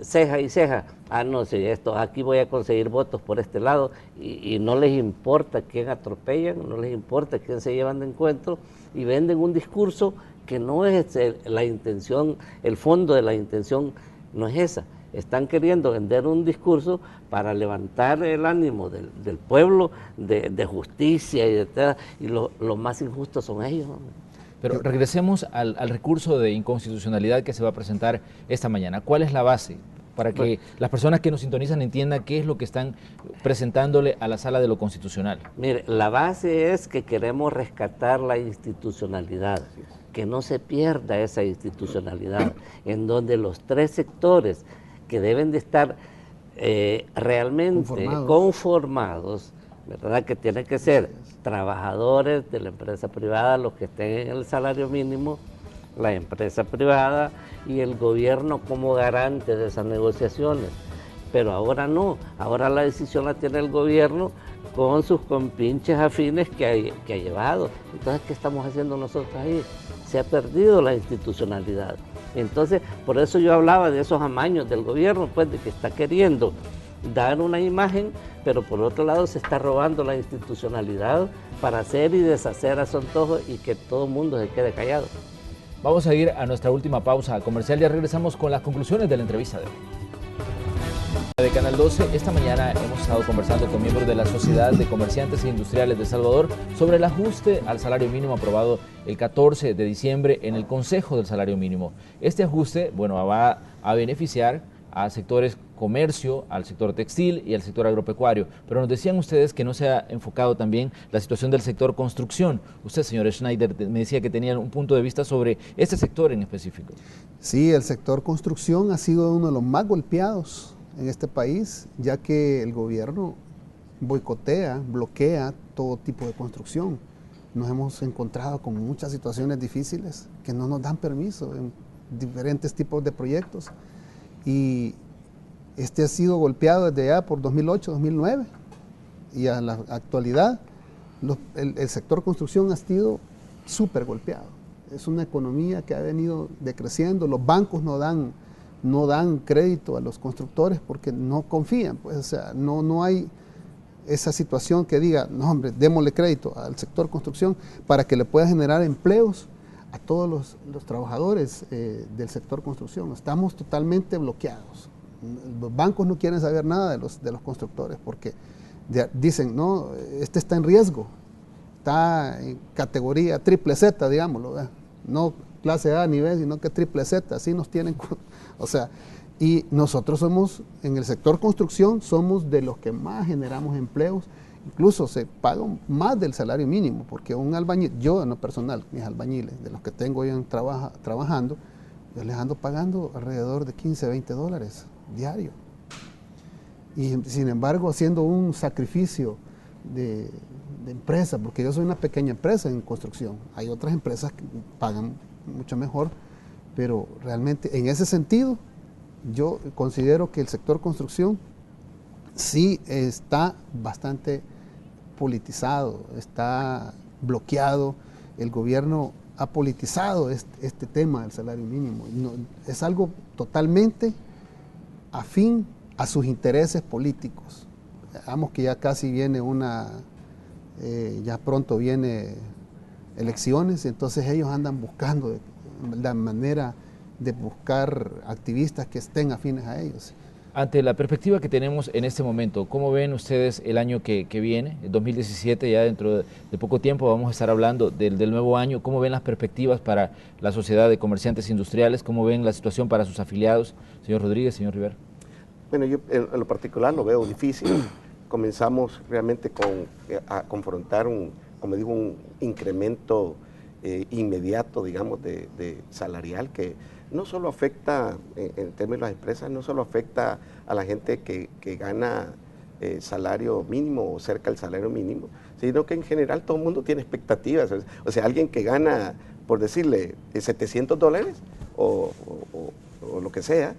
ceja y ceja, no sé, aquí voy a conseguir votos por este lado, y no les importa quién atropellan, no les importa quién se llevan de encuentro, y venden un discurso que no es la intención, el fondo de la intención no es esa. Están queriendo vender un discurso para levantar el ánimo del pueblo, de justicia, y los más injustos son ellos. Pero regresemos al recurso de inconstitucionalidad que se va a presentar esta mañana. ¿Cuál es la base? Para que las personas que nos sintonizan entiendan qué es lo que están presentándole a la Sala de lo Constitucional. Mire, la base es que queremos rescatar la institucionalidad, que no se pierda esa institucionalidad, en donde los 3 sectores que deben de estar realmente conformados, ¿verdad? Que tienen que ser trabajadores de la empresa privada, los que estén en el salario mínimo, la empresa privada y el gobierno como garante de esas negociaciones. Pero ahora no, ahora la decisión la tiene el gobierno con sus compinches afines que ha llevado. Entonces, ¿qué estamos haciendo nosotros ahí? Se ha perdido la institucionalidad. Entonces, por eso yo hablaba de esos amaños del gobierno, pues de que está queriendo dar una imagen, pero por otro lado se está robando la institucionalidad para hacer y deshacer a su antojo y que todo el mundo se quede callado. Vamos a ir a nuestra última pausa comercial. Ya regresamos con las conclusiones de la entrevista de hoy. De Canal 12, esta mañana hemos estado conversando con miembros de la Sociedad de Comerciantes e Industriales de El Salvador sobre el ajuste al salario mínimo aprobado el 14 de diciembre en el Consejo del Salario Mínimo. Este ajuste, bueno, va a beneficiar a sectores comercio, al sector textil y al sector agropecuario. Pero nos decían ustedes que no se ha enfocado también la situación del sector construcción. Usted, señor Schneider, me decía que tenía un punto de vista sobre este sector en específico. Sí, el sector construcción ha sido uno de los más golpeados en este país, ya que el gobierno boicotea, bloquea todo tipo de construcción. Nos hemos encontrado con muchas situaciones difíciles que no nos dan permiso en diferentes tipos de proyectos. Y este ha sido golpeado desde ya por 2008, 2009 y a la actualidad el sector construcción ha sido súper golpeado. Es una economía que ha venido decreciendo, los bancos no dan crédito a los constructores porque no confían, pues, o sea, no hay esa situación que diga, no hombre, démosle crédito al sector construcción para que le pueda generar empleos a todos los trabajadores del sector construcción. Estamos totalmente bloqueados. Los bancos no quieren saber nada de los constructores porque dicen, no, este está en riesgo, está en categoría triple Z, digámoslo, ¿verdad? No clase A ni B, sino que triple Z, así nos tienen, o sea, y nosotros somos, en el sector construcción, somos de los que más generamos empleos, incluso se paga más del salario mínimo, porque un albañil, yo en lo personal, mis albañiles, de los que tengo yo trabajando, yo les ando pagando alrededor de 15, 20 dólares diario. Y sin embargo, haciendo un sacrificio de empresa, porque yo soy una pequeña empresa en construcción, hay otras empresas que pagan mucho mejor, pero realmente en ese sentido, yo considero que el sector construcción sí está bastante politizado, está bloqueado, el gobierno ha politizado este tema del salario mínimo, no, es algo totalmente afín a sus intereses políticos. Veamos que ya casi viene ya pronto viene elecciones, entonces ellos andan buscando la manera de buscar activistas que estén afines a ellos. Ante la perspectiva que tenemos en este momento, ¿cómo ven ustedes el año que viene, el 2017, ya dentro de poco tiempo vamos a estar hablando del nuevo año? ¿Cómo ven las perspectivas para la Sociedad de Comerciantes Industriales? ¿Cómo ven la situación para sus afiliados? Señor Rodríguez, señor Rivera. Bueno, yo en lo particular lo veo difícil. Comenzamos realmente a confrontar un incremento inmediato, digamos, de salarial que no solo afecta, en términos de las empresas, no solo afecta a la gente que gana salario mínimo o cerca del salario mínimo, sino que en general todo el mundo tiene expectativas. O sea, alguien que gana, por decirle, 700 dólares o lo que sea,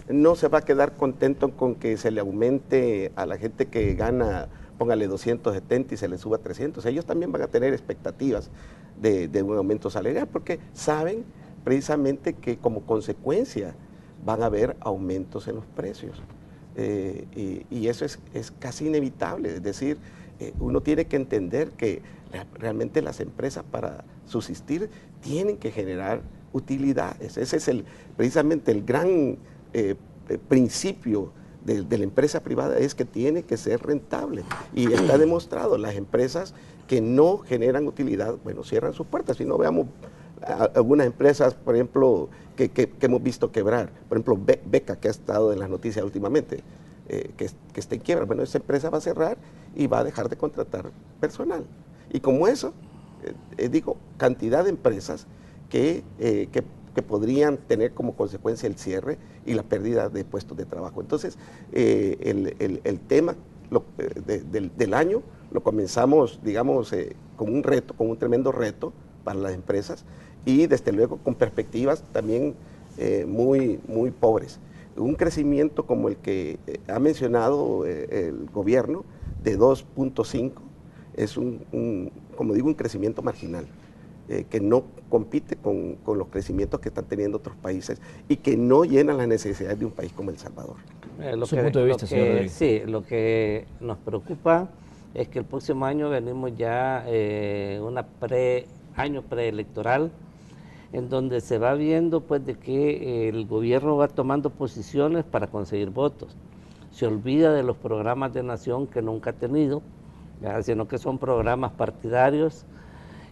no se va a quedar contento con que se le aumente a la gente que gana, póngale 270 y se le suba 300. Ellos también van a tener expectativas de un aumento salarial porque saben precisamente que como consecuencia van a haber aumentos en los precios. Y eso es casi inevitable. Es decir, uno tiene que entender que realmente las empresas para subsistir tienen que generar utilidades. Ese es precisamente el gran principio de la empresa privada, es que tiene que ser rentable. Y está demostrado, las empresas que no generan utilidad, bueno, cierran sus puertas. Si no, veamos algunas empresas, por ejemplo, que hemos visto quebrar. Por ejemplo, Beca, que ha estado en las noticias últimamente, que está en quiebra. Bueno, esa empresa va a cerrar y va a dejar de contratar personal. Y como eso, digo, cantidad de empresas que podrían tener como consecuencia el cierre y la pérdida de puestos de trabajo. Entonces, el tema del año lo comenzamos, digamos, con un reto, con un tremendo reto para las empresas y desde luego con perspectivas también muy pobres. Un crecimiento como el que ha mencionado el gobierno de 2.5 es como digo, un crecimiento marginal. Que no compite con los crecimientos que están teniendo otros países y que no llenan las necesidades de un país como El Salvador. Su punto de vista, señor Rodríguez. Sí, lo que nos preocupa es que el próximo año venimos ya año preelectoral en donde se va viendo pues de que el gobierno va tomando posiciones para conseguir votos. Se olvida de los programas de nación que nunca ha tenido, ¿verdad? Sino que son programas partidarios,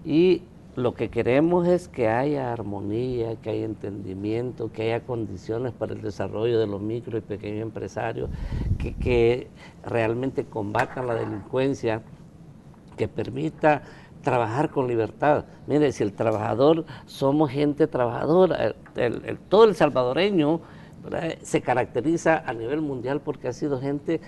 y lo que queremos es que haya armonía, que haya entendimiento, que haya condiciones para el desarrollo de los micro y pequeños empresarios, que realmente combatan la delincuencia, que permita trabajar con libertad. Mire, si el trabajador, somos gente trabajadora, todo el salvadoreño, ¿verdad?, se caracteriza a nivel mundial porque ha sido gente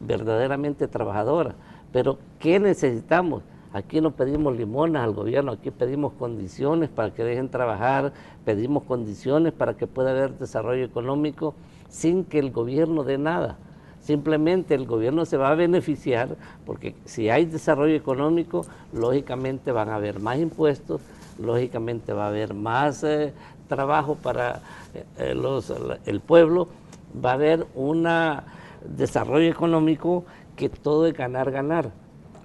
verdaderamente trabajadora. Pero ¿qué necesitamos? Aquí no pedimos limonas al gobierno, aquí pedimos condiciones para que dejen trabajar, pedimos condiciones para que pueda haber desarrollo económico sin que el gobierno dé nada. Simplemente el gobierno se va a beneficiar porque si hay desarrollo económico, lógicamente van a haber más impuestos, lógicamente va a haber más trabajo para el pueblo, va a haber un desarrollo económico que todo es ganar, ganar.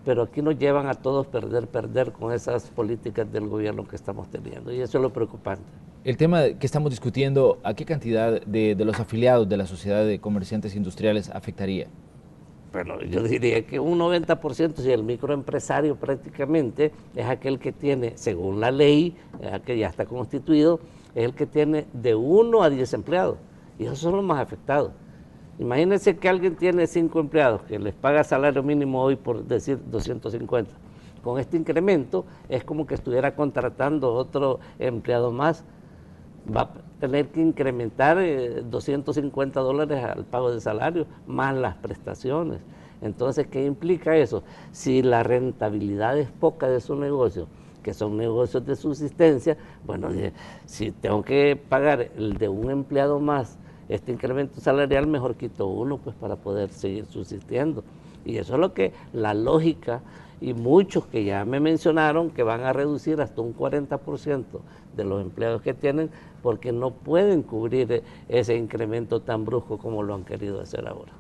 Pero aquí nos llevan a todos perder con esas políticas del gobierno que estamos teniendo, y eso es lo preocupante. El tema que estamos discutiendo, ¿a qué cantidad de los afiliados de la Sociedad de Comerciantes Industriales afectaría? Bueno, yo diría que un 90%, si el microempresario prácticamente es aquel que tiene, según la ley, que ya está constituido, es el que tiene de 1 a 10 empleados, y esos son los más afectados. Imagínense que alguien tiene 5 empleados, que les paga salario mínimo hoy, por decir 250. Con este incremento es como que estuviera contratando otro empleado más. Va a tener que incrementar $250 al pago de salario, más las prestaciones. Entonces, ¿qué implica eso? Si la rentabilidad es poca de su negocio, que son negocios de subsistencia, bueno, si tengo que pagar el de un empleado más, este incremento salarial, mejor quito uno pues para poder seguir subsistiendo. Y eso es lo que la lógica, y muchos que ya me mencionaron que van a reducir hasta un 40% de los empleados que tienen porque no pueden cubrir ese incremento tan brusco como lo han querido hacer ahora.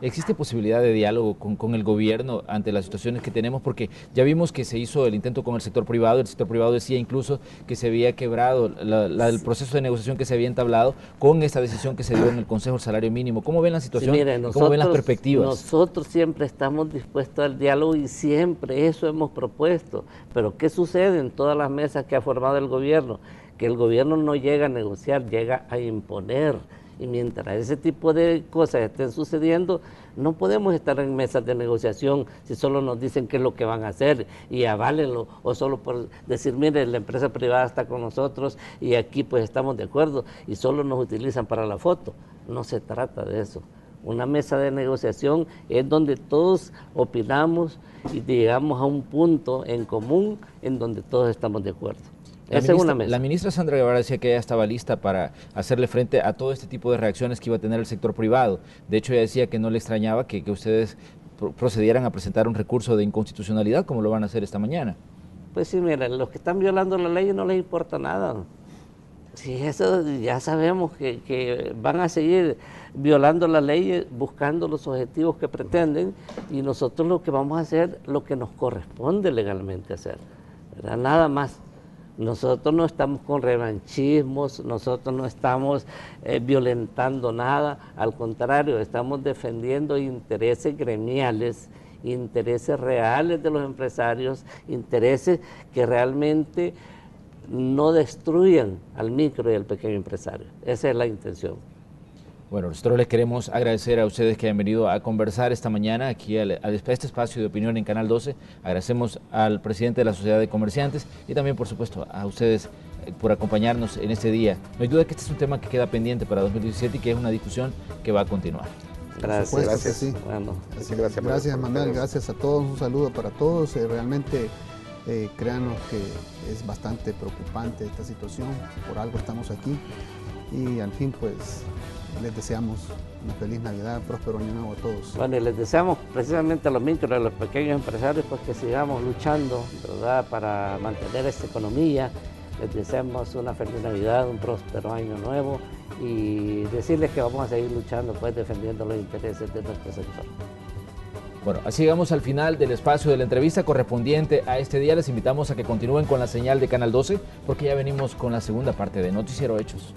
¿Existe posibilidad de diálogo con el gobierno ante las situaciones que tenemos? Porque ya vimos que se hizo el intento con el sector privado decía incluso que se había quebrado el proceso de negociación que se había entablado con esta decisión que se dio en el Consejo del Salario Mínimo. ¿Cómo ven la situación? Sí, mire, ¿Cómo ven las perspectivas? Nosotros siempre estamos dispuestos al diálogo y siempre eso hemos propuesto. Pero ¿qué sucede en todas las mesas que ha formado el gobierno? Que el gobierno no llega a negociar, llega a imponer. Y mientras ese tipo de cosas estén sucediendo, no podemos estar en mesas de negociación si solo nos dicen qué es lo que van a hacer y aválenlo, o solo por decir, mire, la empresa privada está con nosotros y aquí pues estamos de acuerdo, y solo nos utilizan para la foto. No se trata de eso. Una mesa de negociación es donde todos opinamos y llegamos a un punto en común en donde todos estamos de acuerdo. La ministra Sandra Guevara decía que ella estaba lista para hacerle frente a todo este tipo de reacciones que iba a tener el sector privado. De hecho, ella decía que no le extrañaba que ustedes procedieran a presentar un recurso de inconstitucionalidad como lo van a hacer esta mañana. Pues sí, mira, los que están violando la ley no les importa nada. Sí, eso ya sabemos que van a seguir violando la ley, buscando los objetivos que pretenden, y nosotros lo que vamos a hacer, lo que nos corresponde legalmente hacer, ¿verdad? Nada más. Nosotros no estamos con revanchismos, nosotros no estamos violentando nada, al contrario, estamos defendiendo intereses gremiales, intereses reales de los empresarios, intereses que realmente no destruyan al micro y al pequeño empresario. Esa es la intención. Bueno, nosotros les queremos agradecer a ustedes que han venido a conversar esta mañana aquí a este espacio de opinión en Canal 12. Agradecemos al presidente de la Sociedad de Comerciantes y también, por supuesto, a ustedes por acompañarnos en este día. No hay duda que este es un tema que queda pendiente para 2017 y que es una discusión que va a continuar. Gracias. Gracias. Sí. Bueno, gracias Manuel, gracias a todos, un saludo para todos. Realmente créanos que es bastante preocupante esta situación, por algo estamos aquí y al fin pues les deseamos una feliz Navidad, próspero año nuevo a todos. Bueno, y les deseamos precisamente a los micros y a los pequeños empresarios pues que sigamos luchando, ¿verdad?, para mantener esta economía. Les deseamos una feliz Navidad, un próspero año nuevo y decirles que vamos a seguir luchando pues defendiendo los intereses de nuestro sector. Bueno, así llegamos al final del espacio de la entrevista correspondiente a este día. Les invitamos a que continúen con la señal de Canal 12 porque ya venimos con la segunda parte de Noticiero Hechos.